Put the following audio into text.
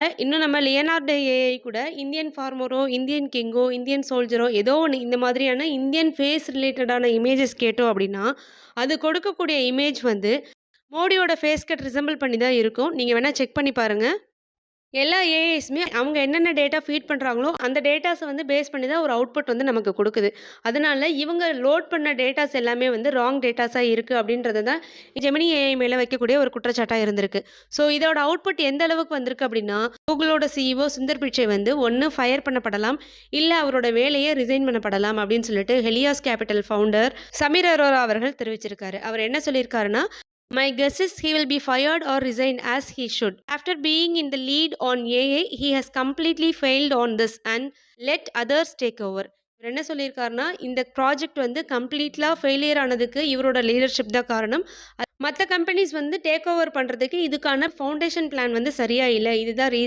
இன்னும் நம்ம Leonardo AI கூட இந்தியன் ஃபார்மரோ, இந்தியன் கிங்கோ, இந்தியன் சோல்ஜரோ ஏதோ ஒண்ணு இந்த மாதிரியான இந்தியன் ஃபேஸ் ரிலேட்டடான இமேஜஸ் கேட்டோம் அப்டின்னா, அது கொடுக்கக்கூடிய இமேஜ் வந்து மோடியோட ஃபேஸ் கட் ரிசெம்பிள் பண்ணி தான் இருக்கும். நீங்க வேணா செக் பண்ணி பாருங்க. எல்லா ஏஐஸுமே அவங்க என்னென்ன டேட்டா ஃபீட் பண்றாங்களோ, அந்த டேட்டாஸ வந்து பேஸ் பண்ணி தான் ஒரு அவுட்புட் வந்து நமக்கு குடுக்குது. அதனால இவங்க லோட் பண்ண டேட்டாஸ் எல்லாமே வந்து ராங் டேட்டாஸா இருக்கு அப்படின்றது தான் ஜெமினி ஏஐ மேல வைக்கக்கூடிய ஒரு குற்றச்சாட்டா இருந்திருக்கு. ஸோ இதோட அவுட்புட் எந்த அளவுக்கு வந்திருக்கு அப்படின்னா, கூகுளோட சிஇஓ சுந்தர் பிச்சை வந்து ஒண்ணு ஃபயர் பண்ணப்படலாம், இல்ல அவரோட வேலைய ரிசைன் பண்ணப்படலாம் அப்படின்னு சொல்லிட்டு ஹெலியாஸ் கேபிட்டல் ஃபவுண்டர் சமீர் அரோரா அவர்கள் தெரிவிச்சிருக்காரு. அவர் என்ன சொல்லியிருக்காருன்னா, "My guess is he will be fired or resign as he should. After being in the lead on AI, he has completely failed on this and let others take over." இவர் என்ன சொல்லியிருக்காருன்னா, இந்த project வந்து கம்ப்ளீட்லா failure ஆனதுக்கு இவரோட leadership தான் காரணம். மத்த கம்பெனிஸ் வந்து டேக் ஓவர் பண்றதுக்கு இதுக்கான ஃபவுண்டேஷன் பிளான் வந்து சரியா இல்ல. இதுதான் ரீசன்.